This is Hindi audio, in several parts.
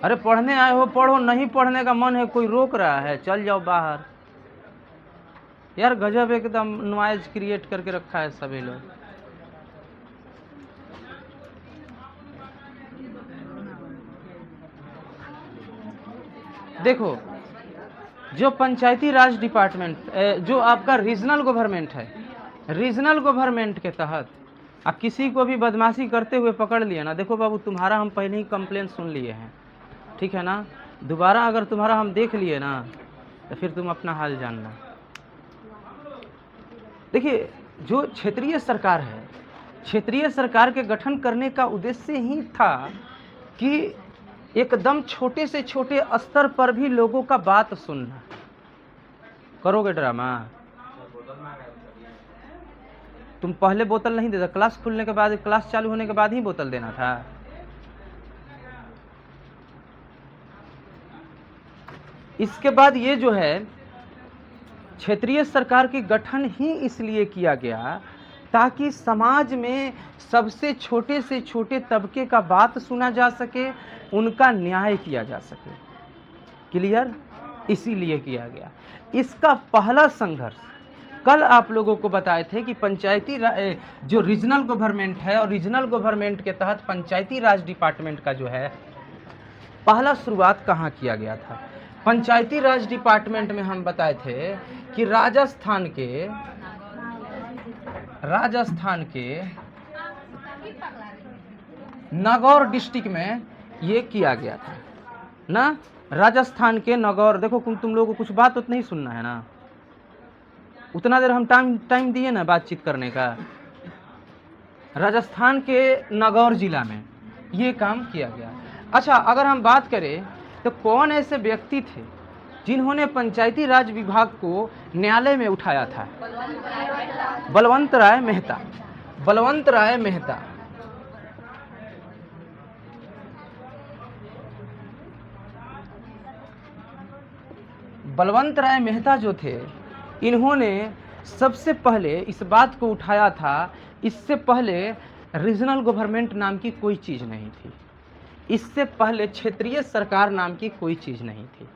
अरे पढ़ने आए हो पढ़ो, नहीं पढ़ने का मन है कोई रोक रहा है चल जाओ बाहर। यार गजब एकदम नॉइज क्रिएट करके रखा है सभी लोग। देखो जो पंचायती राज डिपार्टमेंट, जो आपका रीजनल गवर्नमेंट है, रीजनल गवर्नमेंट के तहत आप किसी को भी बदमाशी करते हुए पकड़ लिए ना, देखो बाबू तुम्हारा हम पहले ही कंप्लेंट सुन लिए हैं, ठीक है ना, दोबारा अगर तुम्हारा हम देख लिए ना तो फिर तुम अपना हाल जानना। देखिए जो क्षेत्रीय सरकार है, क्षेत्रीय सरकार के गठन करने का उद्देश्य ही था कि एकदम छोटे से छोटे स्तर पर भी लोगों का बात सुनना। करोगे ड्रामा? तुम पहले बोतल नहीं देता, क्लास खुलने के बाद, क्लास चालू होने के बाद ही बोतल देना था। इसके बाद ये जो है क्षेत्रीय सरकार के गठन ही इसलिए किया गया ताकि समाज में सबसे छोटे से छोटे तबके का बात सुना जा सके, उनका न्याय किया जा सके। क्लियर? इसीलिए किया गया। इसका पहला संघर्ष कल आप लोगों को बताए थे कि पंचायती जो रीजनल गवर्नमेंट है और रीजनल गवर्नमेंट के तहत पंचायती राज डिपार्टमेंट का जो है पहला शुरुआत कहाँ किया गया था। पंचायती राज डिपार्टमेंट में हम बताए थे कि राजस्थान के नागौर डिस्ट्रिक्ट में ये किया गया था ना। राजस्थान के नागौर, देखो तुम लोगों को कुछ बात उतना ही सुनना है ना, उतना देर हम टाइम दिए ना बातचीत करने का। राजस्थान के नागौर जिला में ये काम किया गया। अच्छा, अगर हम बात करें तो कौन ऐसे व्यक्ति थे जिन्होंने पंचायती राज विभाग को न्यायालय में उठाया था? बलवंत राय मेहता। बलवंत राय मेहता बलवंत राय मेहता जो थे, इन्होंने सबसे पहले इस बात को उठाया था। इससे पहले रीजनल गवर्नमेंट नाम की कोई चीज़ नहीं थी, इससे पहले क्षेत्रीय सरकार नाम की कोई चीज़ नहीं थी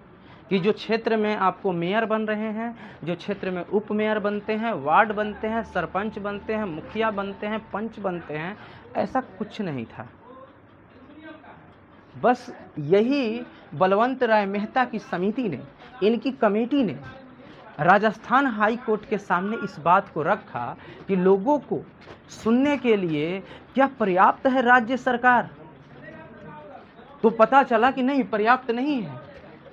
कि जो क्षेत्र में आपको मेयर बन रहे हैं, जो क्षेत्र में उप मेयर बनते हैं, वार्ड बनते हैं, सरपंच बनते हैं, मुखिया बनते हैं, पंच बनते हैं, ऐसा कुछ नहीं था। बस यही बलवंत राय मेहता की समिति ने, इनकी कमेटी ने राजस्थान हाई कोर्ट के सामने इस बात को रखा कि लोगों को सुनने के लिए क्या पर्याप्त है राज्य सरकार? तो पता चला कि नहीं, पर्याप्त नहीं है।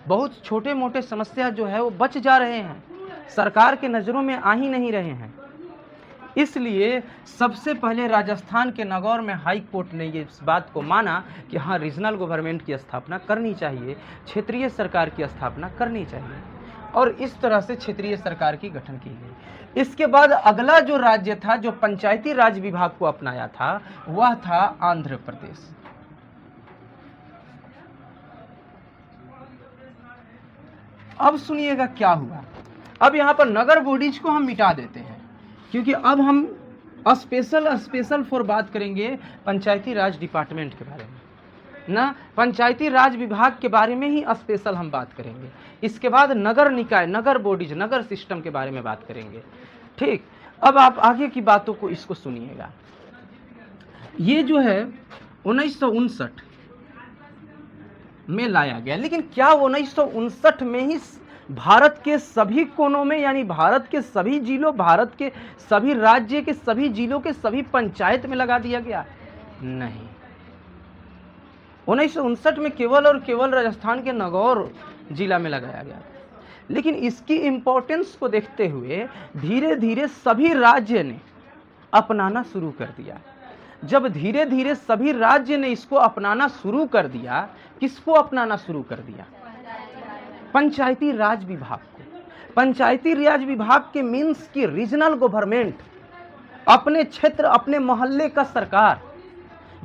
बहुत छोटे मोटे समस्या जो है वो बच जा रहे हैं, सरकार के नज़रों में आ ही नहीं रहे हैं। इसलिए सबसे पहले राजस्थान के नागौर में हाई कोर्ट ने ये इस बात को माना कि हाँ, रीजनल गवर्नमेंट की स्थापना करनी चाहिए, क्षेत्रीय सरकार की स्थापना करनी चाहिए, और इस तरह से क्षेत्रीय सरकार की गठन की गई। इसके बाद अगला जो राज्य था जो पंचायती राज विभाग को अपनाया था वह था आंध्र प्रदेश। अब सुनिएगा क्या हुआ। अब यहाँ पर नगर बॉडीज को हम मिटा देते हैं, क्योंकि अब हम स्पेशल फॉर बात करेंगे पंचायती राज डिपार्टमेंट के बारे में ना, पंचायती राज विभाग के बारे में ही स्पेशल हम बात करेंगे। इसके बाद नगर निकाय, नगर बॉडीज, नगर सिस्टम के बारे में बात करेंगे। ठीक, अब आप आगे की बातों को इसको सुनिएगा। ये जो है 1959 में लाया गया, लेकिन क्या 1959 में ही भारत के सभी कोनों में, यानी भारत के सभी जिलों, भारत के सभी राज्य के सभी जिलों के सभी पंचायत में लगा दिया गया? नहीं, 1959 में केवल और केवल राजस्थान के नागौर जिला में लगाया गया। लेकिन इसकी इम्पोर्टेंस को देखते हुए धीरे धीरे सभी राज्य ने अपनाना शुरू कर दिया। जब धीरे धीरे सभी राज्य ने इसको अपनाना शुरू कर दिया, किसको अपनाना शुरू कर दिया? पंचायती राज विभाग को। पंचायती राज विभाग के मीन्स की रीजनल गवर्नमेंट, अपने क्षेत्र, अपने मोहल्ले का सरकार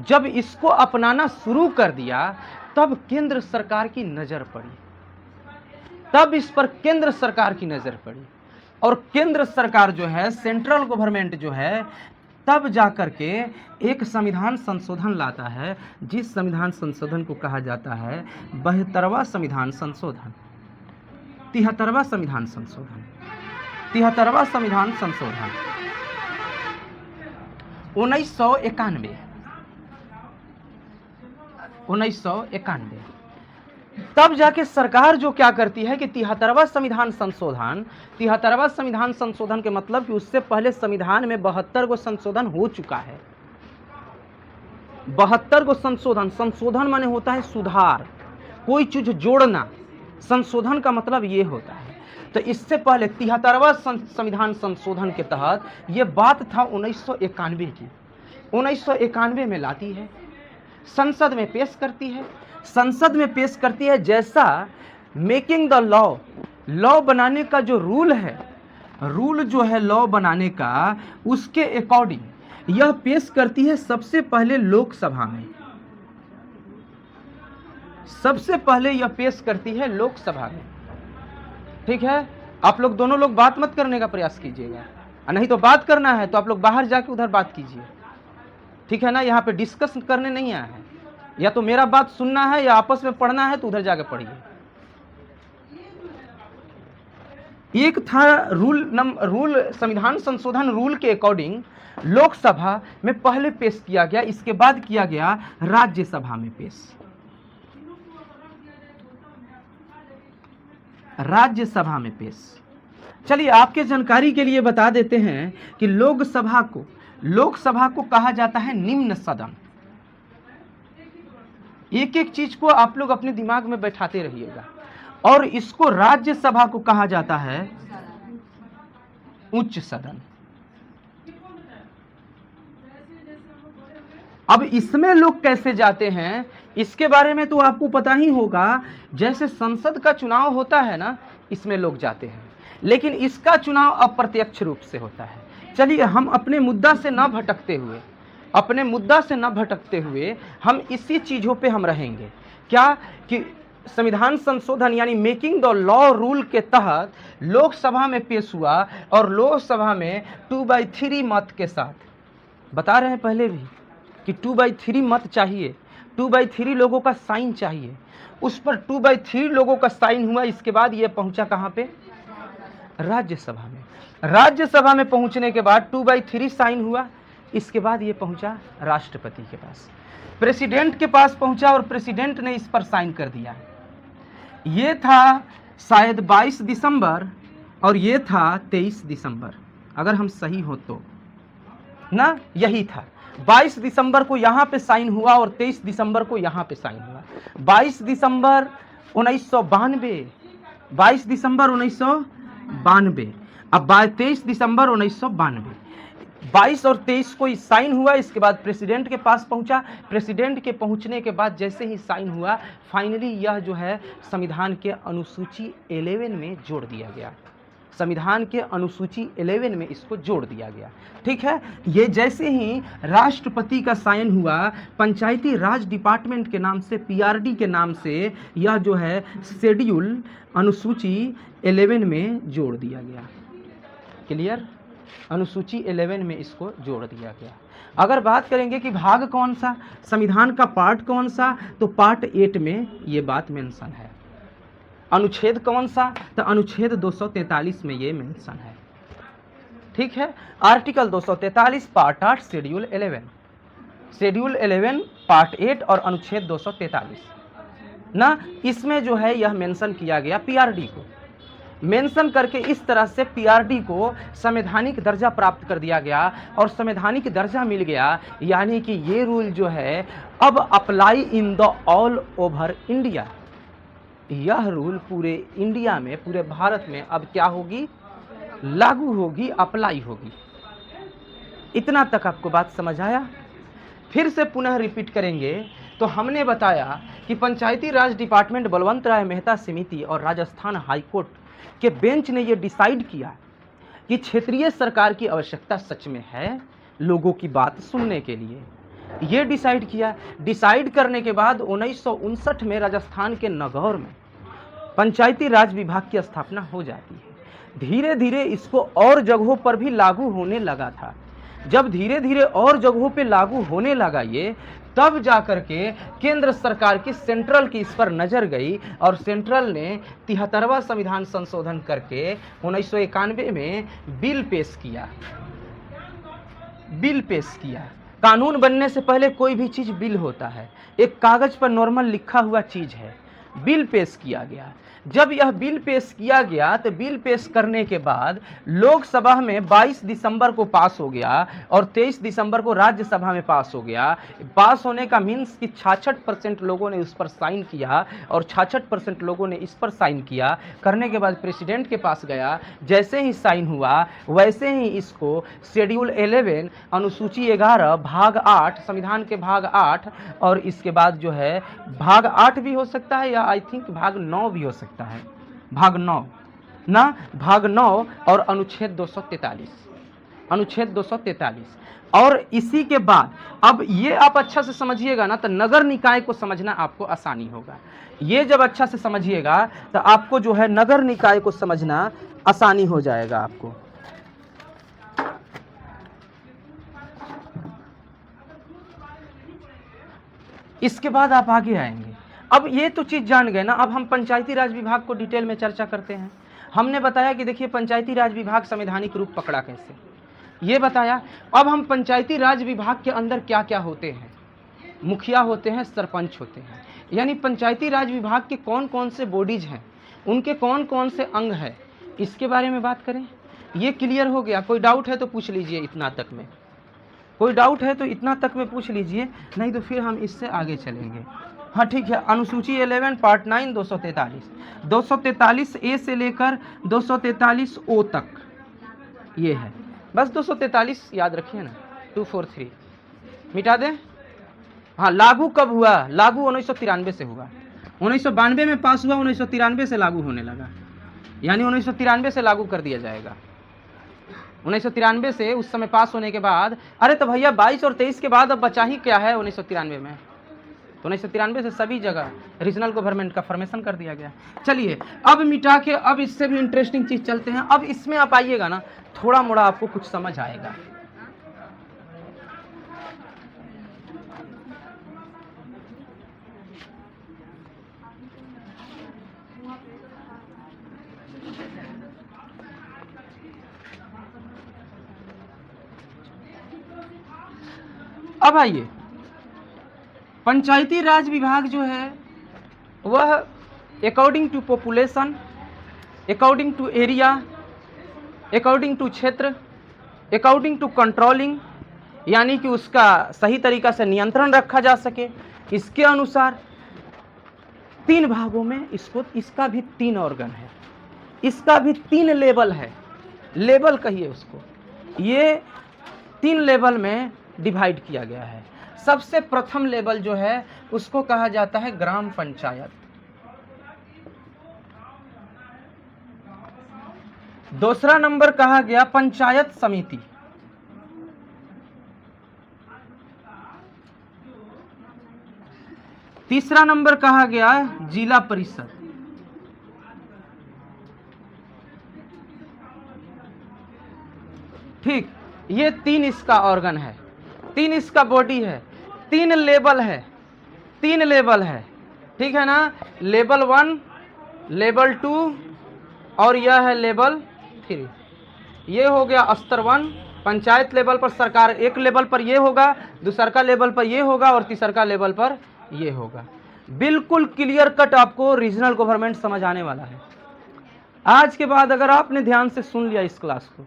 जब इसको अपनाना शुरू कर दिया, तब केंद्र सरकार की नजर पड़ी, तब इस पर केंद्र सरकार की नजर पड़ी। और केंद्र सरकार जो है, सेंट्रल गवर्नमेंट जो है, तब जाकर के एक संविधान संशोधन लाता है, जिस संविधान संशोधन को कहा जाता है 72वां संविधान संशोधन, 73वां संविधान संशोधन, 73वां संविधान संशोधन 1991। तब जाके सरकार जो क्या करती है कि 73वां संविधान संशोधन के मतलब कि उससे पहले संविधान में 72 गो संशोधन हो चुका है। 72 गो संशोधन माने होता है सुधार, कोई चीज जोड़ना। संशोधन का मतलब ये होता है। तो इससे पहले 73वां संविधान संशोधन के तहत ये बात था 1991 की। 1991 में लाती है, संसद में पेश करती है। जैसा मेकिंग द लॉ बनाने का जो रूल जो है लॉ बनाने का, उसके अकॉर्डिंग यह पेश करती है सबसे पहले लोकसभा में। ठीक है, आप लोग दोनों लोग बात मत करने का प्रयास कीजिएगा, नहीं तो बात करना है तो आप लोग बाहर जाके उधर बात कीजिए। ठीक है ना, यहाँ पे डिस्कस करने नहीं आया है। या तो मेरा बात सुनना है या आपस में पढ़ना है तो उधर जाके पढ़िए। एक था रूल संविधान संशोधन रूल के अकॉर्डिंग लोकसभा में पहले पेश किया गया, इसके बाद किया गया राज्यसभा में पेश। चलिए आपके जानकारी के लिए बता देते हैं कि लोकसभा को कहा जाता है निम्न सदन। एक एक चीज को आप लोग अपने दिमाग में बैठाते रहिएगा। और इसको राज्यसभा को कहा जाता है उच्च सदन। अब इसमें लोग कैसे जाते हैं इसके बारे में तो आपको पता ही होगा। जैसे संसद का चुनाव होता है ना, इसमें लोग जाते हैं, लेकिन इसका चुनाव अप्रत्यक्ष रूप से होता है। चलिए हम अपने मुद्दा से न भटकते हुए हम इसी चीजों पे हम रहेंगे। क्या कि संविधान संशोधन यानी मेकिंग द लॉ रूल के तहत लोकसभा में पेश हुआ और लोकसभा में 2/3 मत के साथ, बता रहे हैं पहले भी कि 2/3 मत चाहिए, 2/3 लोगों का साइन चाहिए। उस पर 2/3 लोगों का साइन हुआ। इसके बाद ये पहुंचा कहां पे? राज्यसभा में। राज्यसभा में पहुंचने के बाद 2/3 साइन हुआ। इसके बाद ये पहुंचा राष्ट्रपति के पास, प्रेसिडेंट के पास पहुंचा और प्रेसिडेंट ने इस पर साइन कर दिया। ये था शायद 22 दिसंबर और ये था 23 दिसंबर, अगर हम सही हो तो ना, यही था। 22 दिसंबर को यहाँ पे साइन हुआ और 23 दिसंबर को यहाँ पे साइन हुआ। 22 दिसंबर 1992, 22 दिसंबर 1992, अब 23 दिसंबर 1992, 22 और 23 को साइन हुआ। इसके बाद प्रेसिडेंट के पास पहुंचा। प्रेसिडेंट के पहुंचने के बाद जैसे ही साइन हुआ, फाइनली यह जो है संविधान के अनुसूची 11 में जोड़ दिया गया। संविधान के अनुसूची 11 में इसको जोड़ दिया गया। ठीक है, ये जैसे ही राष्ट्रपति का साइन हुआ, पंचायती राज डिपार्टमेंट के नाम से, पीआरडी के नाम से, यह जो है शेड्यूल अनुसूची 11 में जोड़ दिया गया। क्लियर? अनुसूची 11 में इसको जोड़ दिया गया। अगर बात करेंगे कि भाग कौन सा, संविधान का पार्ट कौन सा, तो पार्ट 8 में ये बात मेंशन है। अनुच्छेद कौन सा, तो अनुच्छेद 243 में ये मेंशन है। ठीक है, article 243 part 8 schedule 11, schedule 11 part 8 और अनुच्छेद 243 ना, इसमें जो है यह मेंशन किया गया। पीआरडी को मेंशन करके इस तरह से पीआरडी को संवैधानिक दर्जा प्राप्त कर दिया गया और संवैधानिक दर्जा मिल गया। यानी कि ये रूल जो है अब apply in the all over India. यह रूल पूरे इंडिया में, पूरे भारत में अब क्या होगी? लागू होगी, अप्लाई होगी। इतना तक आपको बात समझ आया? फिर से पुनः रिपीट करेंगे तो हमने बताया कि पंचायती राज डिपार्टमेंट बलवंत राय मेहता समिति और राजस्थान हाईकोर्ट के बेंच ने यह डिसाइड किया कि क्षेत्रीय सरकार की आवश्यकता सच में है लोगों की बात सुनने के लिए। ये डिसाइड किया। डिसाइड करने के बाद 1959 में राजस्थान के नागौर में पंचायती राज विभाग की स्थापना हो जाती है। धीरे धीरे इसको और जगहों पर भी लागू होने लगा था। जब धीरे धीरे और जगहों पे लागू होने लगा ये, तब जाकर के केंद्र सरकार की सेंट्रल की इस पर नज़र गई और सेंट्रल ने 73वां संविधान संशोधन करके 1991 में बिल पेश किया। बिल पेश किया। कानून बनने से पहले कोई भी चीज़ बिल होता है, एक कागज़ पर नॉर्मल लिखा हुआ चीज़ है। बिल पेश किया गया। जब यह बिल पेश किया गया तो बिल पेश करने के बाद लोकसभा में 22 दिसंबर को पास हो गया और 23 दिसंबर को राज्यसभा में पास हो गया। पास होने का मीन्स कि 66% लोगों ने उस पर साइन किया और 66% लोगों ने इस पर साइन किया। करने के बाद प्रेसिडेंट के पास गया, जैसे ही साइन हुआ वैसे ही इसको शेड्यूल 11 अनुसूची 11 भाग 8 संविधान के भाग 8 और इसके बाद जो है भाग 8 भी हो सकता है या आई थिंक भाग 9 भी हो सकता है, भाग 9 ना, भाग 9 और अनुच्छेद 243, अनुच्छेद 243। और इसी के बाद अब ये आप अच्छा से समझिएगा ना तो नगर निकाय को समझना आपको आसानी होगा। ये जब अच्छा से समझिएगा तो आपको जो है नगर निकाय को समझना आसानी हो जाएगा आपको। इसके बाद आप आगे आएंगे। अब ये तो चीज़ जान गए ना, अब हम पंचायती राज विभाग को डिटेल में चर्चा करते हैं। हमने बताया कि देखिए पंचायती राज विभाग संवैधानिक रूप पकड़ा कैसे, ये बताया। अब हम पंचायती राज विभाग के अंदर क्या क्या होते हैं, मुखिया होते हैं, सरपंच होते हैं, यानी पंचायती राज विभाग के कौन कौन से बॉडीज हैं, उनके कौन कौन से अंग हैं, इसके बारे में बात करें। ये क्लियर हो गया? कोई डाउट है तो पूछ लीजिए इतना तक में, कोई डाउट है तो इतना तक में पूछ लीजिए, नहीं तो फिर हम इससे आगे चलेंगे। हाँ ठीक है। अनुसूची 11 पार्ट 9 243 ए से लेकर 243 ओ तक ये है। बस 243 याद रखिए ना, 243 मिटा दें। हाँ, लागू कब हुआ? लागू 1993 से हुआ। 1992 में पास हुआ, 1993 से लागू होने लगा, यानी 1993 से लागू कर दिया जाएगा। 1993 से उस समय पास होने के बाद, अरे तो भैया 22 और 23 के बाद अब बचा ही क्या है 1993 में? तो 1993 से सभी जगह रीजनल गवर्नमेंट का फॉर्मेशन कर दिया गया। चलिए अब मिटा के अब इससे भी इंटरेस्टिंग चीज़ चलते हैं। अब इसमें आप आइएगा ना, थोड़ा मोड़ा आपको कुछ समझ आएगा। अब आइए, पंचायती राज विभाग जो है वह according to population, according to area, according to क्षेत्र, अकॉर्डिंग टू कंट्रोलिंग, यानी कि उसका सही तरीका से नियंत्रण रखा जा सके, इसके अनुसार 3 भागों में इसको, इसका भी 3 ऑर्गन है, इसका भी 3 लेवल है, लेवल कहिए उसको। ये 3 लेवल में डिवाइड किया गया है। सबसे प्रथम लेवल जो है उसको कहा जाता है ग्राम पंचायत, दूसरा नंबर कहा गया पंचायत समिति, तीसरा नंबर कहा गया जिला परिषद, ठीक। ये 3 इसका ऑर्गन है, 3 इसका बॉडी है, 3 लेवल है, 3 लेवल है, ठीक है ना। लेवल 1, लेवल 2 और यह है लेवल 3। ये हो गया स्तर 1। पंचायत लेवल पर सरकार एक लेवल पर ये होगा, दूसरा लेवल पर ये होगा और तीसरा लेवल पर ये होगा। बिल्कुल क्लियर कट आपको रीजनल गवर्नमेंट समझ आने वाला है। आज के बाद अगर आपने ध्यान से सुन लिया इस क्लास को,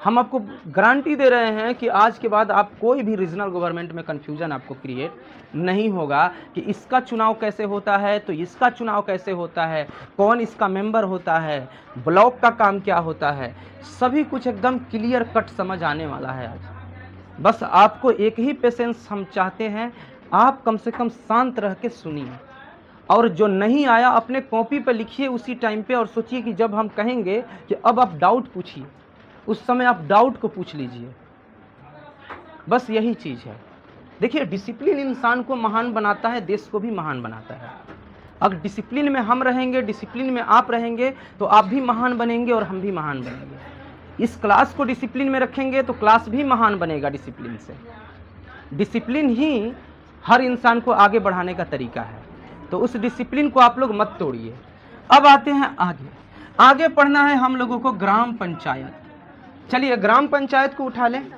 हम आपको गारंटी दे रहे हैं कि आज के बाद आप कोई भी रीजनल गवर्नमेंट में कन्फ्यूजन आपको क्रिएट नहीं होगा कि इसका चुनाव कैसे होता है तो इसका चुनाव कैसे होता है, कौन इसका मेंबर होता है, ब्लॉक का काम क्या होता है, सभी कुछ एकदम क्लियर कट समझ आने वाला है आज। बस आपको एक ही पेशेंस हम चाहते हैं, आप कम से कम शांत रह के सुनिए और जो नहीं आया अपने कॉपी पर लिखिए उसी टाइम पे और सोचिए कि जब हम कहेंगे कि अब आप डाउट पूछिए, उस समय आप डाउट को पूछ लीजिए। बस यही चीज़ है। देखिए डिसिप्लिन इंसान को महान बनाता है, देश को भी महान बनाता है। अगर डिसिप्लिन में हम रहेंगे, डिसिप्लिन में आप रहेंगे तो आप भी महान बनेंगे और हम भी महान बनेंगे। इस क्लास को डिसिप्लिन में रखेंगे तो क्लास भी महान बनेगा। डिसिप्लिन से, डिसिप्लिन ही हर इंसान को आगे बढ़ाने का तरीका है। तो उस डिसिप्लिन को आप लोग मत तोड़िए। अब आते हैं आगे। आगे पढ़ना है हम लोगों को ग्राम पंचायत। चलिए ग्राम पंचायत को उठा लें।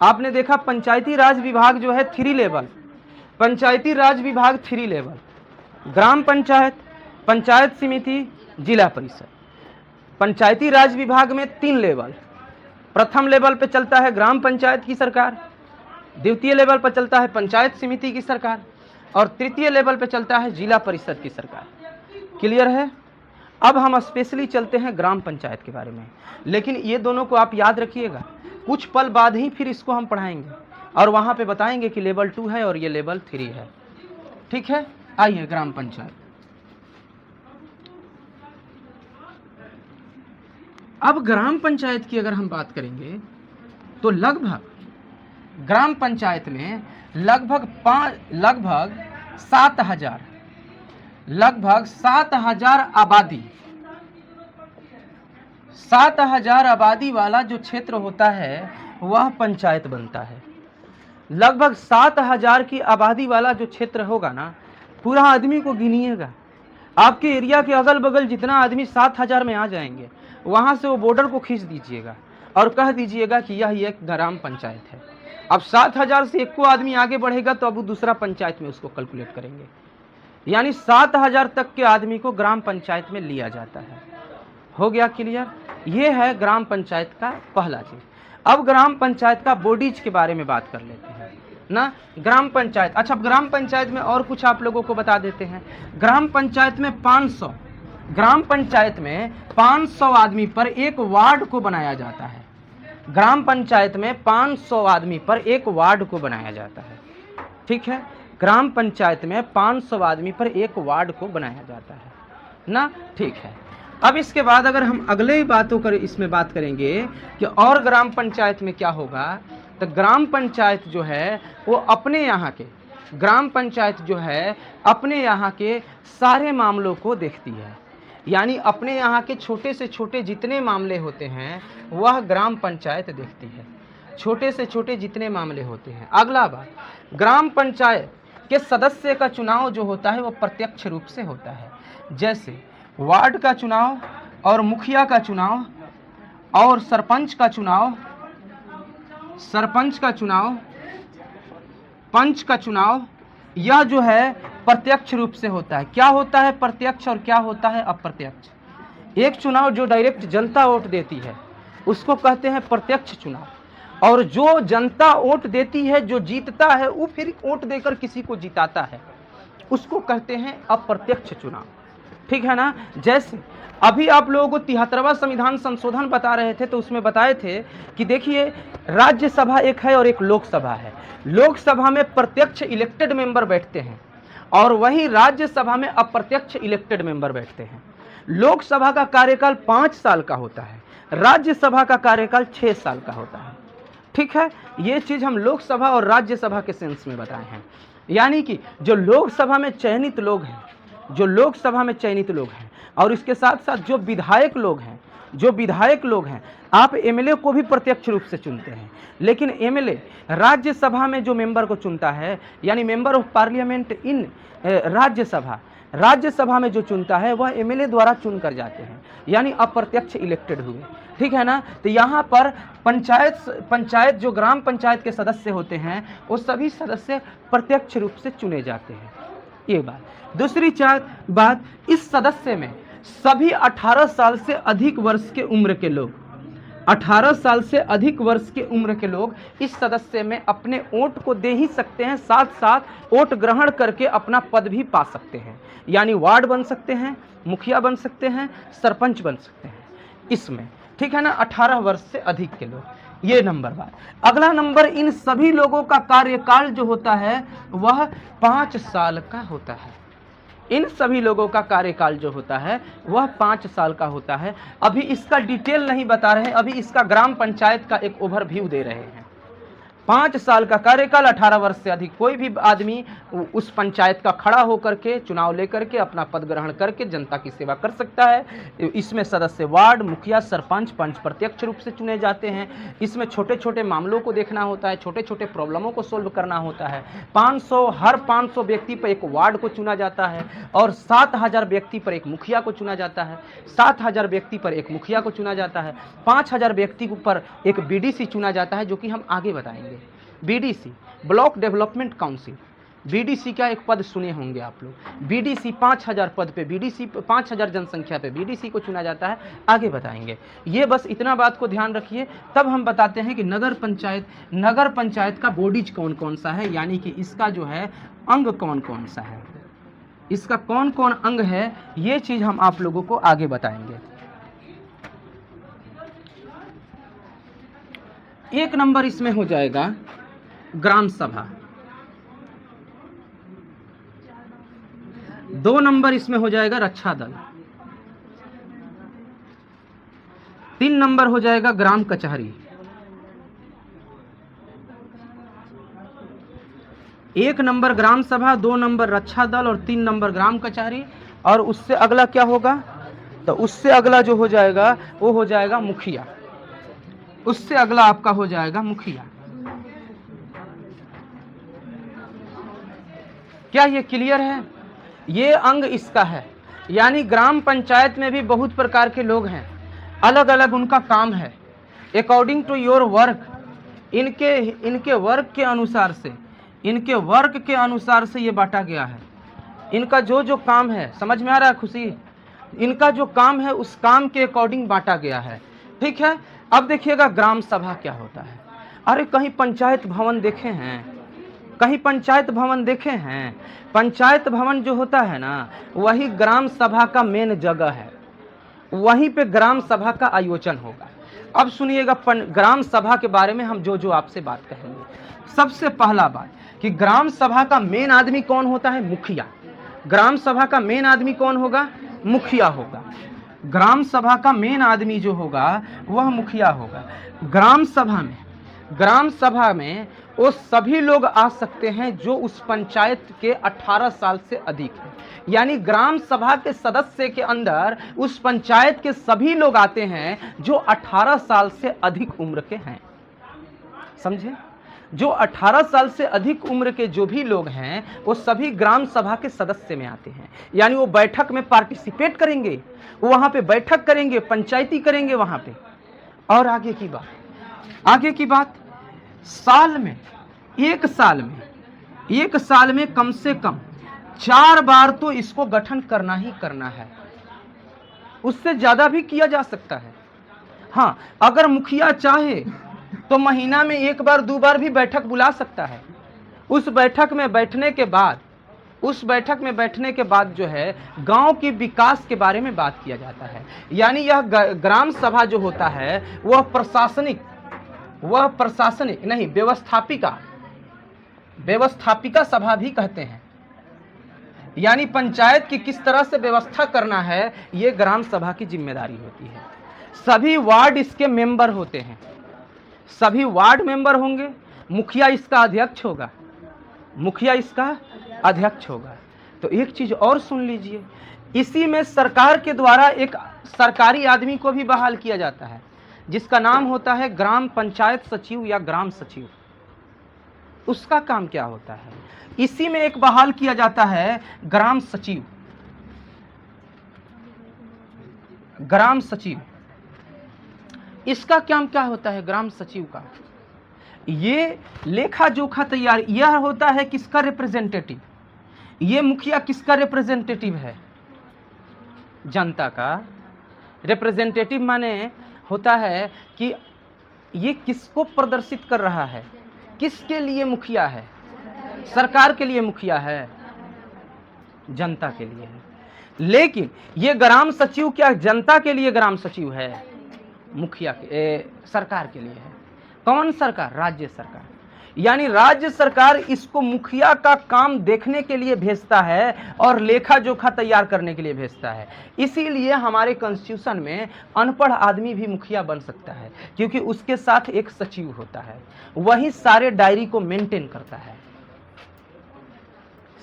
आपने देखा पंचायती राज विभाग जो है 3 लेवल, पंचायती राज विभाग 3 लेवल, ग्राम पंचायत, पंचायत समिति, जिला परिषद। पंचायती राज विभाग में 3 लेवल। प्रथम लेवल पे चलता है ग्राम पंचायत की सरकार, द्वितीय लेवल पर चलता है पंचायत समिति की सरकार, और तृतीय लेवल पे चलता है जिला परिषद की सरकार। क्लियर है? अब हम स्पेशली चलते हैं ग्राम पंचायत के बारे में, लेकिन ये दोनों को आप याद रखिएगा। कुछ पल बाद ही फिर इसको हम पढ़ाएंगे और वहाँ पे बताएंगे कि लेवल 2 है और ये लेवल 3 है। ठीक है, आइए ग्राम पंचायत। अब ग्राम पंचायत की अगर हम बात करेंगे तो लगभग ग्राम पंचायत में लगभग 7,000 आबादी, 7,000 आबादी वाला जो क्षेत्र होता है वह पंचायत बनता है। लगभग 7,000 की आबादी वाला जो क्षेत्र होगा ना, पूरा आदमी को गिनिएगा। आपके एरिया के अगल बगल जितना आदमी 7,000 में आ जाएंगे, वहाँ से वो बॉर्डर को खींच दीजिएगा और कह दीजिएगा कि यह एक ग्राम पंचायत है। अब 7,000 से एक को आदमी आगे बढ़ेगा तो अब वो दूसरा पंचायत में उसको कैलकुलेट करेंगे, यानी 7,000 तक के आदमी को ग्राम पंचायत में लिया जाता है। हो गया क्लियर? ये है ग्राम पंचायत का पहला चीज। अब ग्राम पंचायत का बॉडीज के बारे में बात कर लेते हैं ना। ग्राम पंचायत, अच्छा ग्राम पंचायत में और कुछ आप लोगों को बता देते हैं। ग्राम पंचायत में 500, ग्राम पंचायत में 500 आदमी पर एक वार्ड को बनाया जाता है। ग्राम पंचायत में 500 आदमी पर एक वार्ड को बनाया जाता है। ठीक है, ग्राम पंचायत में 500 आदमी पर एक वार्ड को बनाया जाता है ना। ठीक है, अब इसके बाद अगर हम अगले ही बातों कर इसमें बात करेंगे कि और ग्राम पंचायत में क्या होगा, तो ग्राम पंचायत जो है वो अपने यहाँ के, ग्राम पंचायत जो है अपने यहाँ के सारे मामलों को देखती है, यानी अपने यहाँ के छोटे से छोटे जितने मामले होते हैं वह ग्राम पंचायत देखती है। छोटे से छोटे जितने मामले होते हैं। अगला बात, ग्राम पंचायत के सदस्य का चुनाव जो होता है वो प्रत्यक्ष रूप से होता है। जैसे वार्ड का चुनाव और मुखिया का चुनाव और सरपंच का चुनाव, पंच का चुनाव, यह जो है प्रत्यक्ष रूप से होता है। क्या होता है प्रत्यक्ष और क्या होता है अप्रत्यक्ष? एक चुनाव जो डायरेक्ट जनता वोट देती है उसको कहते हैं प्रत्यक्ष चुनाव, और जो जनता वोट देती है, जो जीतता है, वो फिर वोट देकर किसी को जिताता है, उसको कहते हैं अप्रत्यक्ष चुनाव। ठीक है ना। जैसे अभी आप लोगों को 73वां संविधान संशोधन बता रहे थे तो उसमें बताए थे कि देखिए राज्यसभा एक है और एक लोकसभा है। लोकसभा में प्रत्यक्ष इलेक्टेड मेंबर बैठते हैं और वहीं राज्यसभा में अप्रत्यक्ष इलेक्टेड मेंबर बैठते हैं। लोकसभा का कार्यकाल 5 साल का होता है, राज्यसभा का कार्यकाल 6 साल का होता है। ठीक है, ये चीज़ हम लोकसभा और राज्यसभा के सेंस में बताए हैं। यानी कि जो लोकसभा में चयनित लोग हैं, और इसके साथ साथ जो विधायक लोग हैं, आप एमएलए को भी प्रत्यक्ष रूप से चुनते हैं, लेकिन एमएलए राज्यसभा में जो मेंबर को चुनता है, यानी member of parliament in Rajya Sabha में जो चुनता है वह एमएलए द्वारा चुन कर जाते हैं, यानी अप्रत्यक्ष इलेक्टेड हुए। ठीक है ना। तो यहाँ पर पंचायत जो ग्राम पंचायत के सदस्य होते हैं वो सभी सदस्य प्रत्यक्ष रूप से चुने जाते हैं। ये बात। दूसरी बात, इस सदस्य में सभी 18 साल से अधिक वर्ष के उम्र के लोग, 18 साल से अधिक वर्ष के उम्र के लोग इस सदस्य में अपने वोट को दे ही सकते हैं, साथ साथ वोट ग्रहण करके अपना पद भी पा सकते हैं, यानी वार्ड बन सकते हैं, मुखिया बन सकते हैं, सरपंच बन सकते हैं इसमें। ठीक है ना, 18 वर्ष से अधिक के लोग। ये नंबर बात। अगला नंबर, इन सभी लोगों का कार्यकाल जो होता है वह 5 साल का होता है। इन सभी लोगों का कार्यकाल जो होता है वह 5 साल का होता है। अभी इसका डिटेल नहीं बता रहे, अभी इसका ग्राम पंचायत का एक ओवरव्यू दे रहे हैं। 5 साल का कार्यकाल, 18 वर्ष से अधिक कोई भी आदमी उस पंचायत का खड़ा होकर के चुनाव लेकर के अपना पद ग्रहण करके जनता की सेवा कर सकता है। इसमें सदस्य वार्ड, मुखिया, सरपंच, पंच प्रत्यक्ष रूप से चुने जाते हैं। इसमें छोटे छोटे मामलों को देखना होता है, छोटे छोटे प्रॉब्लमों को सोल्व करना होता है। 500 हर 500 व्यक्ति पर एक वार्ड को चुना जाता है और 7000 व्यक्ति पर एक मुखिया को चुना जाता है। 7000 व्यक्ति पर एक मुखिया को चुना जाता है। 5000 व्यक्ति पर एक बीडीसी चुना जाता है, जो कि हम आगे बताएंगे। BDC, block development council, BDC का एक पद सुने होंगे आप लोग। बीडीसी 5000 पद पे बीडीसी, 5000 जनसंख्या पे बीडीसी को चुना जाता है, आगे बताएंगे। ये बस इतना बात को ध्यान रखिए। तब हम बताते हैं कि नगर पंचायत का बॉडीज कौन कौन सा है, यानी कि इसका जो है अंग कौन कौन सा है, इसका कौन कौन अंग है, ये चीज हम आप लोगों को आगे बताएंगे। 1 नंबर इसमें हो जाएगा ग्राम सभा, 2 नंबर इसमें हो जाएगा रक्षा दल, 3 नंबर हो जाएगा ग्राम कचहरी, 1 नंबर ग्राम सभा, 2 नंबर रक्षा दल और 3 नंबर ग्राम कचहरी। और उससे अगला क्या होगा, तो उससे अगला जो हो जाएगा वो हो जाएगा मुखिया। उससे अगला आपका हो जाएगा मुखिया। क्या ये क्लियर है? ये अंग इसका है। यानी ग्राम पंचायत में भी बहुत प्रकार के लोग हैं, अलग अलग उनका काम है। अकॉर्डिंग टू योर वर्क, इनके वर्क के अनुसार से ये बांटा गया है। इनका जो जो काम है, समझ में आ रहा है खुशी? इनका जो काम है उस काम के अकॉर्डिंग बांटा गया है। ठीक है। अब देखिएगा ग्राम सभा क्या होता है। अरे कहीं पंचायत भवन देखे हैं? कहीं पंचायत भवन देखे हैं? पंचायत भवन जो होता है ना, वही ग्राम सभा का मेन जगह है, वहीं पे ग्राम सभा का आयोजन होगा। अब सुनिएगा ग्राम सभा के बारे में हम जो जो आपसे बात कहेंगे। सबसे पहला बात कि ग्राम सभा का मेन आदमी कौन होता है? मुखिया। ग्राम सभा का मेन आदमी कौन होगा? मुखिया होगा। ग्राम सभा का मेन आदमी जो होगा वह मुखिया होगा। ग्राम सभा में वो सभी लोग आ सकते हैं जो उस पंचायत के 18 साल से अधिक हैं। यानी ग्राम सभा के सदस्य के अंदर उस पंचायत के सभी लोग आते हैं जो 18 साल से अधिक उम्र के हैं। समझे? जो 18 साल से अधिक उम्र के जो भी लोग हैं वो सभी ग्राम सभा के सदस्य में आते हैं। यानी वो बैठक में पार्टिसिपेट करेंगे, वो वहाँ पे बैठक करेंगे, पंचायती करेंगे वहाँ पे। और आगे की बात एक साल में कम से कम 4 बार तो इसको गठन करना ही करना है। उससे ज्यादा भी किया जा सकता है। हाँ, अगर मुखिया चाहे तो महीना में 1 बार 2 बार भी बैठक बुला सकता है। उस बैठक में बैठने के बाद जो है गांव के विकास के बारे में बात किया जाता है। यानी यह ग्राम सभा जो होता है वह प्रशासनिक नहीं, व्यवस्थापिका सभा भी कहते हैं। यानी पंचायत की किस तरह से व्यवस्था करना है, ये ग्राम सभा की जिम्मेदारी होती है। सभी वार्ड इसके मेंबर होते हैं, सभी वार्ड मेंबर होंगे। मुखिया इसका अध्यक्ष होगा। तो एक चीज और सुन लीजिए, इसी में सरकार के द्वारा एक सरकारी आदमी को भी बहाल किया जाता है, जिसका नाम होता है ग्राम पंचायत सचिव या ग्राम सचिव। उसका काम क्या होता है? इसी में एक बहाल किया जाता है ग्राम सचिव। इसका काम क्या होता है ग्राम सचिव का? ये लेखा जोखा तैयार, यह होता है किसका रिप्रेजेंटेटिव? ये मुखिया किसका रिप्रेजेंटेटिव है? जनता का रिप्रेजेंटेटिव। माने होता है कि ये किसको प्रदर्शित कर रहा है, किसके लिए मुखिया है? सरकार के लिए मुखिया है, जनता के लिए है। लेकिन ये ग्राम सचिव क्या जनता के लिए ग्राम सचिव है? मुखिया के सरकार के लिए है। कौन सरकार? राज्य सरकार। यानी राज्य सरकार इसको मुखिया का काम देखने के लिए भेजता है और लेखा जोखा तैयार करने के लिए भेजता है। इसीलिए हमारे कॉन्स्टिट्यूशन में अनपढ़ आदमी भी मुखिया बन सकता है, क्योंकि उसके साथ एक सचिव होता है, वही सारे डायरी को मेंटेन करता है।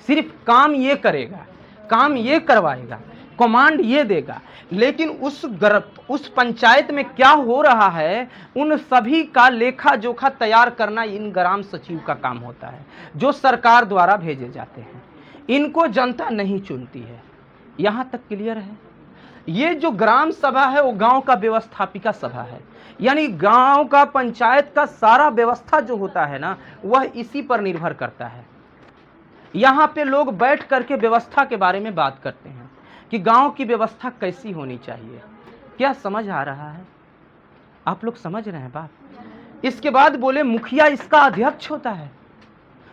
सिर्फ काम ये करेगा, काम ये करवाएगा, कमांड ये देगा, लेकिन उस पंचायत में क्या हो रहा है उन सभी का लेखा जोखा तैयार करना इन ग्राम सचिव का काम होता है, जो सरकार द्वारा भेजे जाते हैं। इनको जनता नहीं चुनती है। यहां तक क्लियर है? ये जो ग्राम सभा है वो गांव का व्यवस्थापिका सभा है, यानी गांव का पंचायत का सारा व्यवस्था जो होता है ना, वह इसी पर निर्भर करता है। यहां पे लोग बैठ करके व्यवस्था के बारे में बात करते हैं कि गांव की व्यवस्था कैसी होनी चाहिए। क्या समझ आ रहा है? आप लोग समझ रहे हैं बात? इसके बाद बोले मुखिया इसका अध्यक्ष होता है।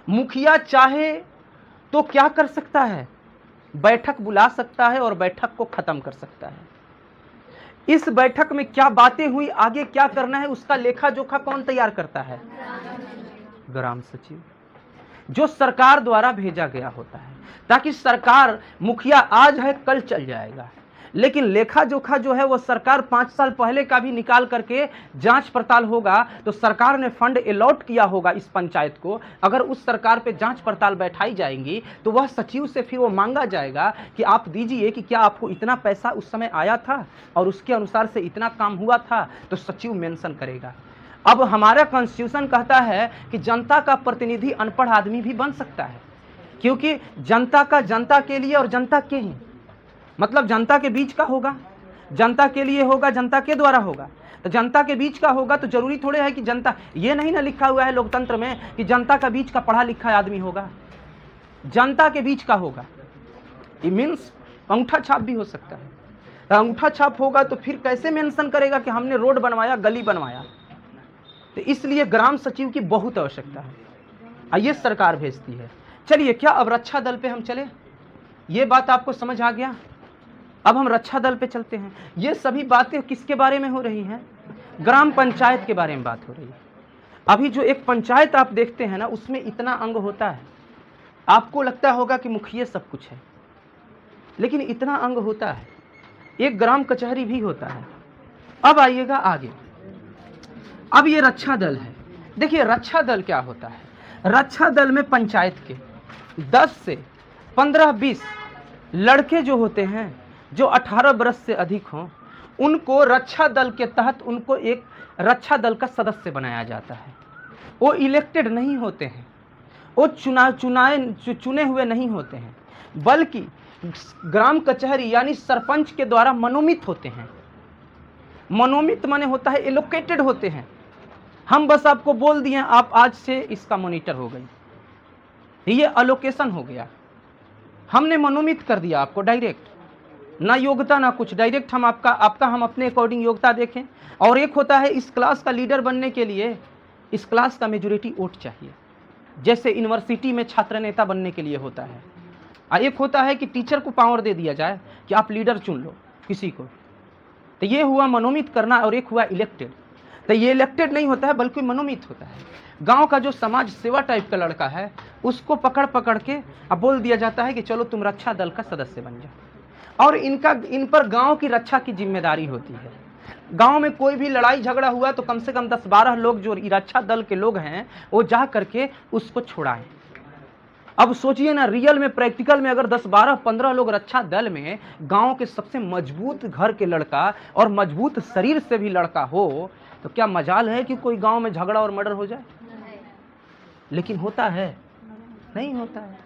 मुखिया चाहे तो क्या कर सकता है? बैठक बुला सकता है और बैठक को खत्म कर सकता है। इस बैठक में क्या बातें हुई, आगे क्या करना है, उसका लेखा जोखा कौन तैयार करता है? ग्राम सचिव, जो सरकार द्वारा भेजा गया होता है, ताकि सरकार, मुखिया आज है कल चल जाएगा, लेकिन लेखा जोखा जो है वो सरकार 5 साल पहले का भी निकाल करके जांच पड़ताल होगा तो सरकार ने फंड अलॉट किया होगा इस पंचायत को। अगर उस सरकार पे जांच पड़ताल बैठाई जाएंगी तो वह सचिव से फिर वो मांगा जाएगा कि आप दीजिए कि क्या आपको इतना पैसा उस समय आया था और उसके अनुसार से इतना काम हुआ था, तो सचिव मेंशन करेगा। अब हमारा कॉन्स्टिट्यूशन कहता है कि जनता का प्रतिनिधि अनपढ़ आदमी भी बन सकता है, क्योंकि जनता का जनता के लिए और जनता के ही, मतलब जनता के बीच का होगा, जनता के लिए होगा, जनता के द्वारा होगा। तो जनता के बीच का होगा तो जरूरी थोड़े है कि जनता, ये नहीं ना लिखा हुआ है लोकतंत्र में कि जनता का बीच का पढ़ा लिखा आदमी होगा, जनता के बीच का होगा। ये मीन्स अंगूठा छाप भी हो सकता है। तो अंगूठा छाप होगा तो फिर कैसे मेंशन करेगा कि हमने रोड बनवाया, गली बनवाया? तो इसलिए ग्राम सचिव की बहुत आवश्यकता है। ये सरकार भेजती है। चलिए, क्या अब रक्षा दल पे हम चले? ये बात आपको समझ आ गया? अब हम रक्षा दल पे चलते हैं। ये सभी बातें किसके बारे में हो रही हैं? ग्राम पंचायत के बारे में बात हो रही है। अभी जो एक पंचायत आप देखते हैं ना, उसमें इतना अंग होता है, आपको लगता होगा कि मुखिया सब कुछ है, लेकिन इतना अंग होता है। एक ग्राम कचहरी भी होता है। अब आइएगा आगे। अब ये रक्षा दल है। देखिए रक्षा दल क्या होता है। रक्षा दल में पंचायत के 10 से 15-20 लड़के जो होते हैं, जो 18 वर्ष से अधिक हों, उनको रक्षा दल के तहत उनको एक रक्षा दल का सदस्य बनाया जाता है। वो इलेक्टेड नहीं होते हैं, वो चुने हुए नहीं होते हैं, बल्कि ग्राम कचहरी यानी सरपंच के द्वारा मनोमित होते हैं। मनोमित माने होता है एलोकेटेड होते हैं। हम बस आपको बोल दिए आप आज से इसका मॉनिटर हो गई, ये अलोकेशन हो गया। हमने मनोमित कर दिया आपको डायरेक्ट, ना योग्यता ना कुछ, डायरेक्ट हम आपका हम अपने अकॉर्डिंग योग्यता देखें। और एक होता है इस क्लास का लीडर बनने के लिए इस क्लास का मेजोरिटी वोट चाहिए, जैसे यूनिवर्सिटी में छात्र नेता बनने के लिए होता है। और एक होता है कि टीचर को पावर दे दिया जाए कि आप लीडर चुन लो किसी को। तो ये हुआ मनोमित करना, और एक हुआ इलेक्टेड। तो ये इलेक्टेड नहीं होता है बल्कि मनोमित होता है। गांव का जो समाज सेवा टाइप का लड़का है उसको पकड़ के अब बोल दिया जाता है कि चलो तुम रक्षा दल का सदस्य बन जाओ, और इन पर गांव की रक्षा की जिम्मेदारी होती है। गांव में कोई भी लड़ाई झगड़ा हुआ तो कम से कम 10-12 लोग जो रक्षा दल के लोग हैं वो जा करके उसको छुड़ाएं। अब सोचिए ना, रियल में प्रैक्टिकल में अगर 10-12-15 लोग रक्षा दल में गांव के सबसे मजबूत घर के लड़का और मजबूत शरीर से भी लड़का हो तो क्या मजाल है कि कोई गांव में झगड़ा और मर्डर हो जाए? लेकिन होता है? नहीं होता है।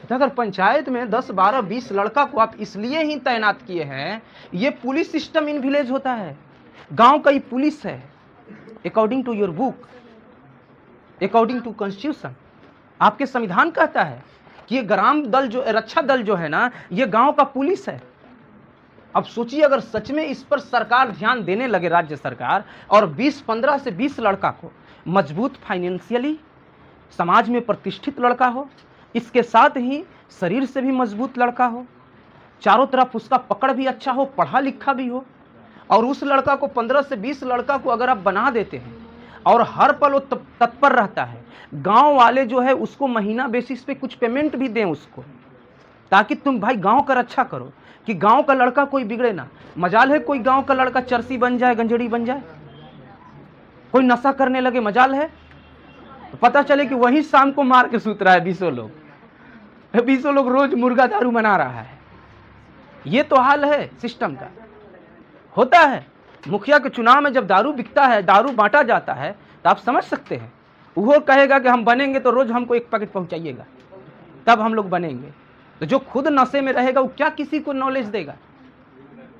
तो अगर पंचायत में 10-12-20 लड़का को आप इसलिए ही तैनात किए हैं, ये पुलिस सिस्टम इन विलेज होता है, गांव का ही पुलिस है। According to your book, according to constitution, आपके संविधान कहता है कि ये ग्राम दल जो रक्षा दल जो है ना, ये गांव का पुलिस है। अब सोचिए अगर सच में इस पर सरकार ध्यान देने लगे, राज्य सरकार, और 15 से 20 लड़का को मजबूत फाइनेंशियली, समाज में प्रतिष्ठित लड़का हो, इसके साथ ही शरीर से भी मजबूत लड़का हो, चारों तरफ उसका पकड़ भी अच्छा हो, पढ़ा लिखा भी हो, और उस लड़का को 15 से 20 लड़का को अगर आप बना देते हैं, और हर पल वो तत्पर रहता है। गांव वाले जो है उसको महीना बेसिस पे कुछ पेमेंट भी दें उसको, ताकि तुम भाई गांव का रक्षा करो, कि गांव का लड़का कोई बिगड़े ना। मजाल है कोई गांव का लड़का चरसी बन जाए, गंजड़ी बन जाए, कोई नशा करने लगे, मजाल है? तो पता चले कि वही शाम को मार के सूत रहा है 20 लोग, 20 लोग रोज मुर्गा दारू बना रहा है। ये तो हाल है सिस्टम का। होता है मुखिया के चुनाव में जब दारू बिकता है, दारू बांटा जाता है, तो आप समझ सकते हैं वो कहेगा कि हम बनेंगे तो रोज हमको 1 पैकेट पहुंचाइएगा, तब हम लोग बनेंगे। तो जो खुद नशे में रहेगा वो क्या किसी को नॉलेज देगा?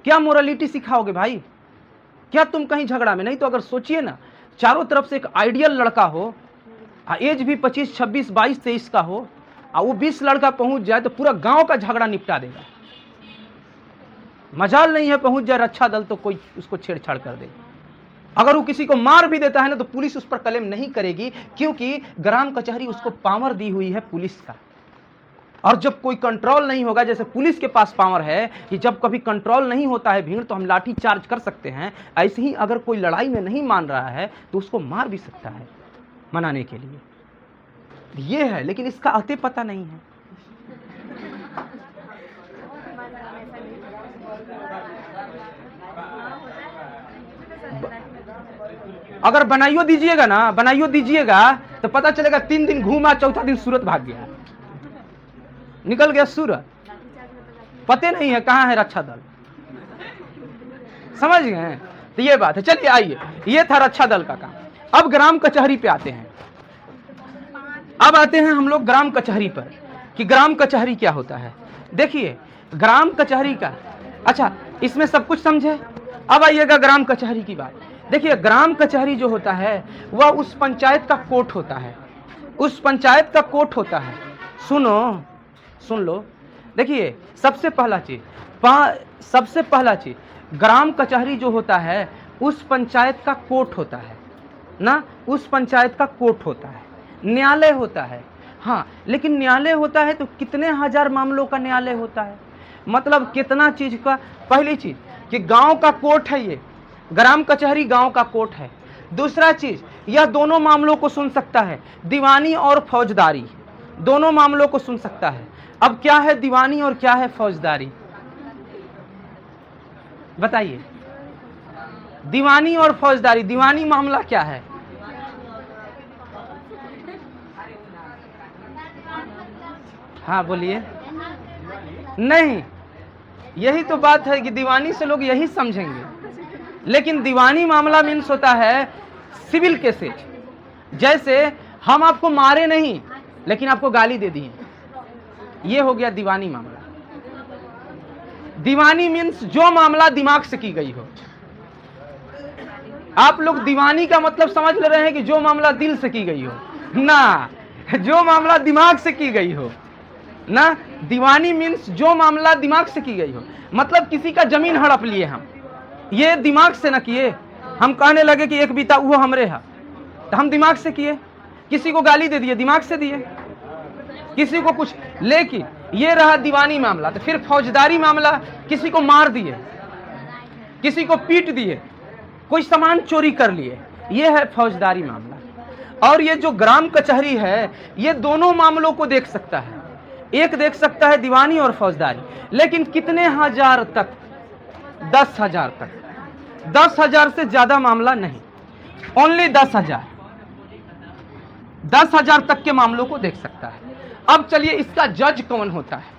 क्या मोरालिटी सिखाओगे भाई? क्या तुम कहीं झगड़ा में नहीं? तो अगर सोचिए ना, चारों तरफ से एक आइडियल लड़का हो, एज भी 25, 26, 22, 23 का हो, और वो 20 लड़का पहुंच जाए तो पूरा गांव का झगड़ा निपटा देगा। मजाल नहीं है पहुंच जाए रक्षा दल तो कोई उसको छेड़छाड़ कर दे। अगर वो किसी को मार भी देता है ना तो पुलिस उस पर क्लेम नहीं करेगी, क्योंकि ग्राम कचहरी उसको पावर दी हुई है पुलिस का। और जब कोई कंट्रोल नहीं होगा, जैसे पुलिस के पास पावर है कि जब कभी कंट्रोल नहीं होता है भीड़ तो हम लाठी चार्ज कर सकते हैं, ऐसे ही अगर कोई लड़ाई में नहीं मान रहा है तो उसको मार भी सकता है मनाने के लिए। ये है, लेकिन इसका अते पता नहीं है। अगर बनाइयो दीजिएगा ना, बनाइयो दीजिएगा तो पता चलेगा 3 दिन घूमा, चौथा दिन सूरत भाग गया, निकल गया सूरत, पते नहीं है कहां है रक्षा दल। समझ गए? तो ये बात है। चलिए आइए, ये था रक्षा दल का काम। अब ग्राम कचहरी पे आते हैं। अब आते हैं हम लोग ग्राम कचहरी पर, कि ग्राम कचहरी क्या होता है। देखिए ग्राम कचहरी का, अच्छा इसमें सब कुछ समझे। अब आइएगा ग्राम कचहरी की बात। देखिए ग्राम कचहरी जो होता है वह उस पंचायत का कोर्ट होता है, उस पंचायत का कोर्ट होता है। सुन लो, देखिए सबसे पहला चीज ग्राम कचहरी जो होता है उस पंचायत का कोर्ट होता है ना, उस पंचायत का कोर्ट होता है, न्यायालय होता है। हाँ, लेकिन न्यायालय होता है तो कितने हजार मामलों का न्यायालय होता है, मतलब कितना चीज का। पहली चीज कि गांव का कोर्ट है, ये ग्राम कचहरी गांव का कोर्ट है। दूसरा चीज, यह दोनों मामलों को सुन सकता है, दीवानी और फौजदारी, दोनों मामलों को सुन सकता है। अब क्या है दीवानी और क्या है फौजदारी, बताइए। दीवानी और फौजदारी, दीवानी मामला क्या है? हाँ बोलिए। नहीं, यही तो बात है कि दीवानी से लोग यही समझेंगे, लेकिन दीवानी मामला मीन्स होता है सिविल केसेज। जैसे हम आपको मारे नहीं लेकिन आपको गाली दे दी, ये हो गया दीवानी मामला। दीवानी मीन्स जो मामला दिमाग से की गई हो। आप लोग दीवानी का मतलब समझ ले रहे हैं कि जो मामला दिल से की गई हो ना, जो मामला दिमाग से की गई हो ना। दीवानी मीन्स जो मामला दिमाग से की गई हो, मतलब किसी का जमीन हड़प लिए हम, ये दिमाग से ना किए, हम कहने लगे कि 1 बीता वो हमरे है, तो हम दिमाग से किए। किसी को गाली दे दिए, दिमाग से दिए, किसी को कुछ, लेकिन ये रहा दीवानी मामला। तो फिर फौजदारी मामला, किसी को मार दिए, किसी को पीट दिए, कोई सामान चोरी कर लिए, ये है फौजदारी मामला। और ये जो ग्राम कचहरी है ये दोनों मामलों को देख सकता है, एक देख सकता है दीवानी और फौजदारी, लेकिन कितने हजार तक? 10,000 तक, 10,000 से ज्यादा मामला नहीं, ओनली 10,000, 10,000 तक के मामलों को देख सकता है। अब चलिए इसका जज कौन होता है?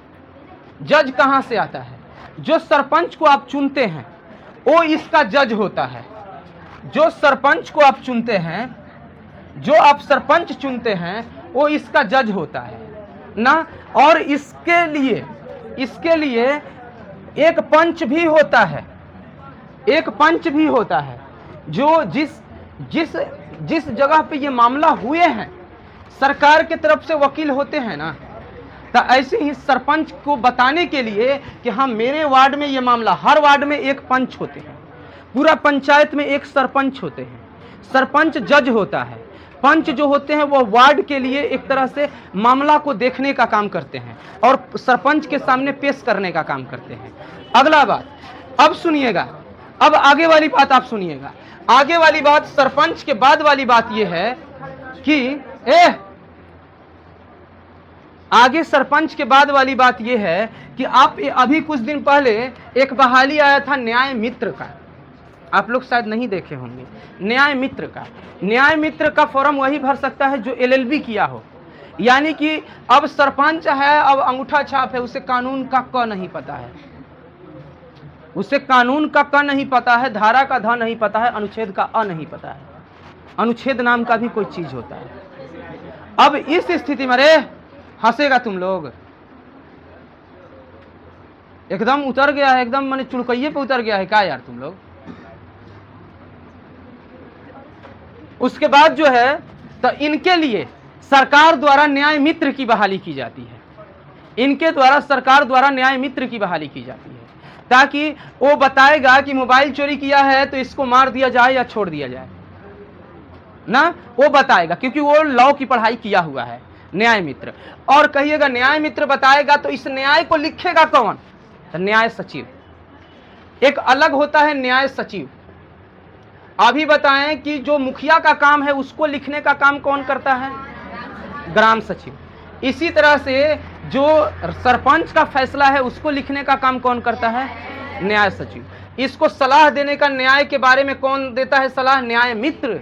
जज कहां से आता है? जो सरपंच को आप चुनते हैं वो इसका जज होता है। जो सरपंच को आप चुनते हैं, जो आप सरपंच चुनते हैं वो इसका जज होता है ना। और इसके लिए एक पंच भी होता है, एक पंच भी होता है, जो जिस जगह पे ये मामला हुए हैं सरकार के तरफ से वकील होते हैं ना, तो ऐसे ही सरपंच को बताने के लिए कि हाँ मेरे वार्ड में ये मामला, हर वार्ड में एक पंच होते हैं, पूरा पंचायत में एक सरपंच होते हैं। सरपंच जज होता है, पंच जो होते हैं वो वार्ड के लिए एक तरह से मामला को देखने का काम करते हैं और सरपंच के सामने पेश करने का काम करते हैं। अगला बात, अब सुनिएगा, अब आगे वाली बात आप सुनिएगा। आगे वाली बात, सरपंच के बाद वाली बात यह है कि आगे सरपंच के बाद वाली बात यह है कि आप अभी कुछ दिन पहले एक बहाली आया था न्याय मित्र का, आप लोग शायद नहीं देखे होंगे। न्याय मित्र का, न्याय मित्र का फॉर्म वही भर सकता है जो LLB किया हो। यानी कि अब सरपंच है, अब अंगूठा छाप है, उसे कानून का क नहीं पता है, उसे कानून का क नहीं पता है, धारा का ध नहीं पता है, अनुच्छेद का अ नहीं पता है। अनुच्छेद नाम का भी कोई चीज होता है। अब इस स्थिति में, अरे हंसेगा तुम लोग, एकदम उतर गया है, एकदम माने चुड़कइये पे उतर गया है क्या यार तुम लोग। उसके बाद जो है तो इनके लिए सरकार द्वारा न्याय मित्र की बहाली की जाती है। इनके द्वारा सरकार द्वारा न्याय मित्र की बहाली की जाती है, ताकि वो बताएगा कि मोबाइल चोरी किया है तो इसको मार दिया जाए या छोड़ दिया जाए ना, वो बताएगा, क्योंकि वो लॉ की पढ़ाई किया हुआ है न्याय मित्र। और कहिएगा न्याय मित्र बताएगा तो इस न्याय को लिखेगा कौन, तो न्याय सचिव। एक अलग होता है न्याय सचिव। अभी बताएं कि जो मुखिया का काम है उसको लिखने का काम कौन करता है, ग्राम सचिव। इसी तरह से जो सरपंच का फैसला है उसको लिखने का काम कौन करता है, न्याय सचिव। इसको सलाह देने का, न्याय के बारे में कौन देता है सलाह, न्याय मित्र।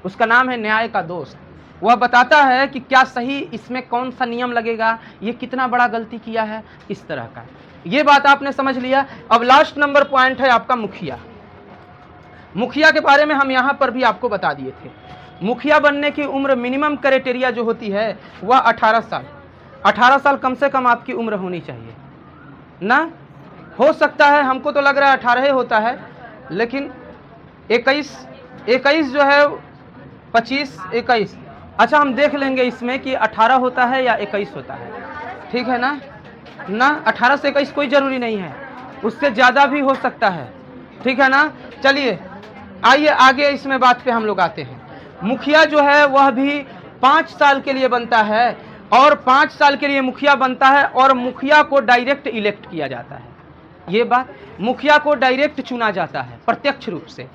उसका नाम है न्याय का दोस्त। वह बताता है कि क्या सही, इसमें कौन सा नियम लगेगा, ये कितना बड़ा गलती किया है, इस तरह का। ये बात आपने समझ लिया। अब लास्ट नंबर पॉइंट है आपका मुखिया। मुखिया के बारे में हम यहाँ पर भी आपको बता दिए थे। मुखिया बनने की उम्र, मिनिमम क्राइटेरिया जो होती है वह 18 साल। 18 साल कम से कम आपकी उम्र होनी चाहिए ना। हो सकता है, हमको तो लग रहा है 18 होता है, लेकिन 21 जो है, 25, 21, अच्छा हम देख लेंगे इसमें कि 18 होता है या 21 होता है, ठीक है ना। 18 से 21 कोई ज़रूरी नहीं है, उससे ज़्यादा भी हो सकता है, ठीक है ना। चलिए आइए आगे इसमें बात पे हम लोग आते हैं। मुखिया जो है वह भी 5 साल के लिए बनता है, और 5 साल के लिए मुखिया बनता है, और मुखिया को डायरेक्ट इलेक्ट किया जाता है। ये बात, मुखिया को डायरेक्ट चुना जाता है प्रत्यक्ष रूप से।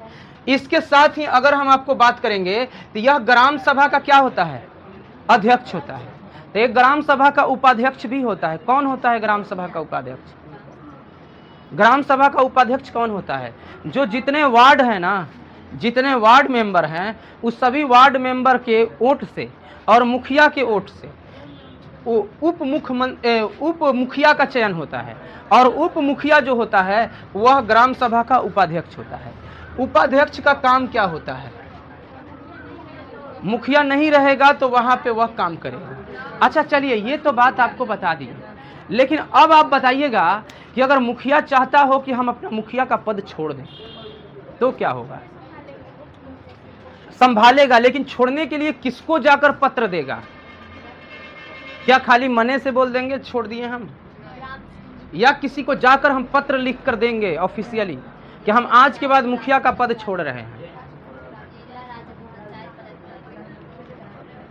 इसके साथ ही अगर हम आपको बात करेंगे तो यह ग्राम सभा का क्या होता है, अध्यक्ष होता है। तो एक ग्राम सभा का उपाध्यक्ष भी होता है। कौन होता है ग्राम सभा का उपाध्यक्ष? ग्राम सभा का उपाध्यक्ष कौन होता है? जो जितने वार्ड हैं ना, जितने वार्ड मेंबर हैं, उस सभी वार्ड मेंबर के वोट से और मुखिया के वोट से उप मुखिया का चयन होता है। और उप मुखिया जो होता है वह ग्राम सभा का उपाध्यक्ष होता है। उपाध्यक्ष का काम क्या होता है? मुखिया नहीं रहेगा तो वहां पे वह काम करेगा। अच्छा चलिए, ये तो बात आपको बता दी, लेकिन अब आप बताइएगा कि अगर मुखिया चाहता हो कि हम अपना मुखिया का पद छोड़ दें तो क्या होगा? संभालेगा, लेकिन छोड़ने के लिए किसको जाकर पत्र देगा? क्या खाली मने से बोल देंगे छोड़ दिए हम, या किसी को जाकर हम पत्र लिख कर देंगे ऑफिशियली कि हम आज के बाद मुखिया का पद छोड़ रहे हैं?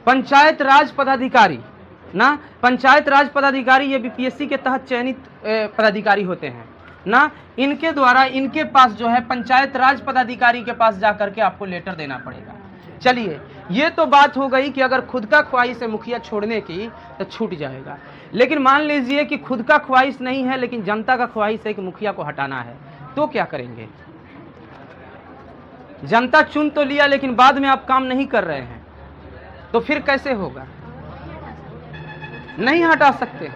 पंचायत राज पदाधिकारी ना, पंचायत राज पदाधिकारी ये बीपीएससी के तहत चयनित पदाधिकारी होते हैं ना। इनके द्वारा, इनके पास जो है पंचायत राज पदाधिकारी के पास जाकर के आपको लेटर देना पड़ेगा। चलिए, ये तो बात हो गई कि अगर खुद का ख्वाहिश है मुखिया छोड़ने की तो छूट जाएगा। लेकिन मान लीजिए कि खुद का ख्वाहिश नहीं है, लेकिन जनता का ख्वाहिश है कि मुखिया को हटाना है, तो क्या करेंगे? जनता चुन तो लिया, लेकिन बाद में आप काम नहीं कर रहे हैं, तो फिर कैसे होगा? नहीं हटा सकते।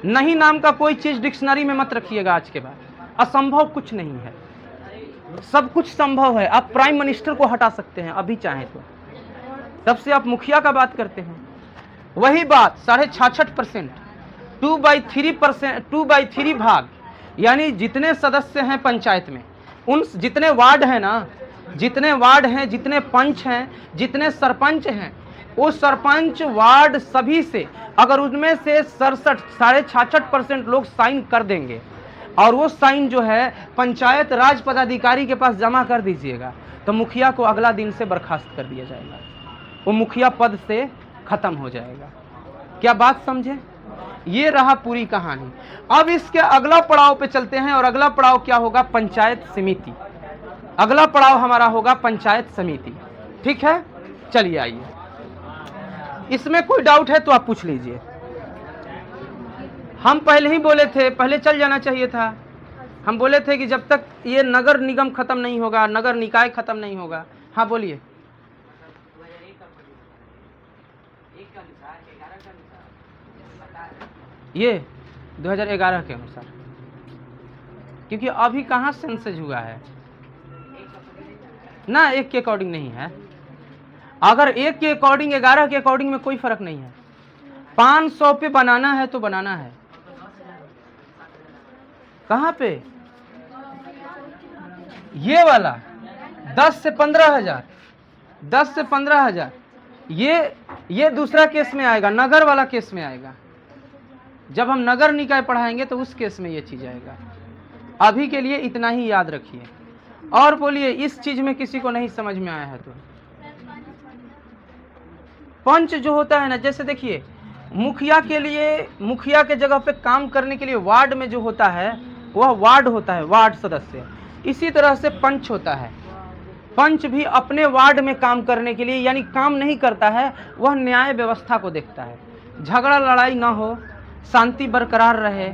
नहीं नाम का कोई चीज डिक्शनरी में मत रखिएगा आज के बाद। असंभव कुछ नहीं है, सब कुछ संभव है। आप प्राइम मिनिस्टर को हटा सकते हैं अभी चाहें तो, तब से आप मुखिया का बात करते हैं। वही बात 66%, 2/3 भाग, यानी जितने सदस्य हैं पंचायत में, उन जितने वार्ड हैं ना, जितने वार्ड हैं, जितने पंच हैं, जितने सरपंच हैं, वो सरपंच वार्ड सभी से अगर उनमें से 66% लोग साइन कर देंगे, और वो साइन जो है पंचायत राज पदाधिकारी के पास जमा कर दीजिएगा, तो मुखिया को अगला दिन से बर्खास्त कर दिया जाएगा। वो मुखिया पद से खत्म हो जाएगा। क्या बात समझे? ये रहा पूरी कहानी। अब इसके अगला पड़ाव पे चलते हैं, और अगला पड़ाव क्या होगा? पंचायत समिति। अगला पड़ाव हमारा होगा पंचायत समिति। ठीक है, चलिए आइए, इसमें कोई डाउट है तो आप पूछ लीजिए। हम पहले ही बोले थे, पहले चल जाना चाहिए था। हम बोले थे कि जब तक ये नगर निगम खत्म नहीं होगा, नगर निकाय खत्म नहीं होगा। हाँ बोलिए। ये 2011 के अनुसार, क्योंकि अभी कहाँ सेंसस हुआ है ना, एक के अकॉर्डिंग नहीं है। अगर एक के अकॉर्डिंग, 11 के अकॉर्डिंग में कोई फर्क नहीं है। 500 पे बनाना है तो बनाना है। कहाँ पे? ये वाला 10 से 15,000, 10 से 15,000, ये दूसरा केस में आएगा, नगर वाला केस में आएगा। जब हम नगर निकाय पढ़ाएंगे तो उस केस में ये चीज आएगा। अभी के लिए इतना ही याद रखिए। और बोलिए, इस चीज में किसी को नहीं समझ में आया है तो? पंच जो होता है ना, जैसे देखिए, मुखिया के लिए, मुखिया के जगह पे काम करने के लिए वार्ड में जो होता है वह वार्ड होता है, वार्ड सदस्य। इसी तरह से पंच होता है। पंच भी अपने वार्ड में काम करने के लिए, यानी काम नहीं करता है, वह न्याय व्यवस्था को देखता है। झगड़ा लड़ाई ना हो, शांति बरकरार रहे,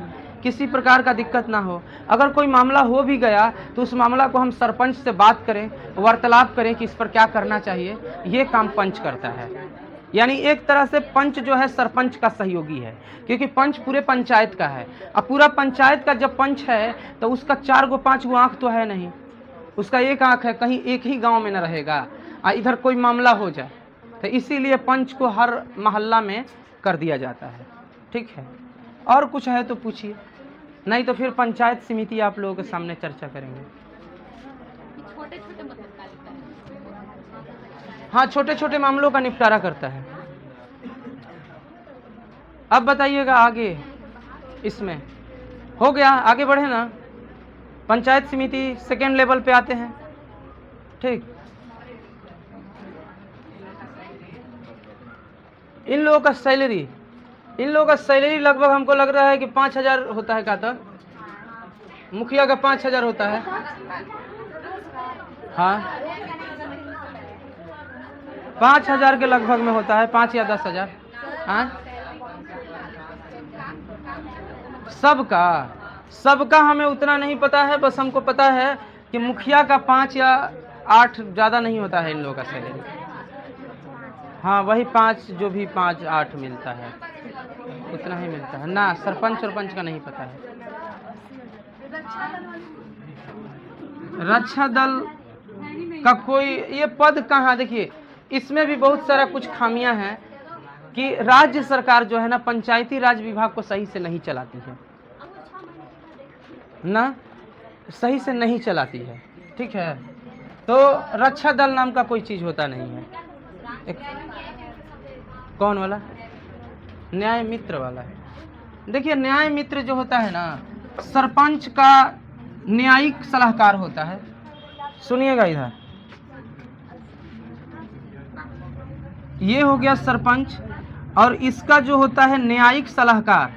किसी प्रकार का दिक्कत ना हो। अगर कोई मामला हो भी गया तो उस मामला को हम सरपंच से बात करें, वार्तालाप करें कि इस पर क्या करना चाहिए, ये काम पंच करता है। यानी एक तरह से पंच जो है सरपंच का सहयोगी है, क्योंकि पंच पूरे पंचायत का है। अब पूरा पंचायत का जब पंच है तो उसका 4 गो 5 गो आँख तो है नहीं, उसका एक आँख है, कहीं एक ही गांव में न रहेगा इधर कोई मामला हो जाए, तो इसीलिए पंच को हर मोहल्ला में कर दिया जाता है। ठीक है, और कुछ है तो पूछिए, नहीं तो फिर पंचायत समिति आप लोगों के सामने चर्चा करेंगे। हाँ, छोटे छोटे मामलों का निपटारा करता है। अब बताइएगा आगे, इसमें हो गया, आगे बढ़े ना। पंचायत समिति सेकेंड लेवल पे आते हैं। ठीक, इन लोगों का सैलरी, लगभग हमको लग रहा है कि 5,000 होता है। कहता मुखिया का 5,000 होता है। हाँ, 5,000 के लगभग में होता है, 5 या 10,000। हाँ, सबका हमें उतना नहीं पता है, बस हमको पता है कि मुखिया का 5 या 8, ज़्यादा नहीं होता है इन लोगों का सैलरी। हाँ, वही 5, जो भी 5-8 मिलता है उतना ही मिलता है ना। सरपंच का नहीं पता है। रक्षा दल का कोई ये पद कहाँ, देखिए इसमें भी बहुत सारा कुछ खामियां हैं कि राज्य सरकार जो है ना, पंचायती राज विभाग को सही से नहीं चलाती है ना, सही से नहीं चलाती है। ठीक है, तो रक्षा दल नाम का कोई चीज़ होता नहीं है। कौन वाला? न्याय मित्र वाला है। देखिए, न्याय मित्र जो होता है ना, सरपंच का न्यायिक सलाहकार होता है। सुनिएगा इधर, ये हो गया सरपंच, और इसका जो होता है न्यायिक सलाहकार,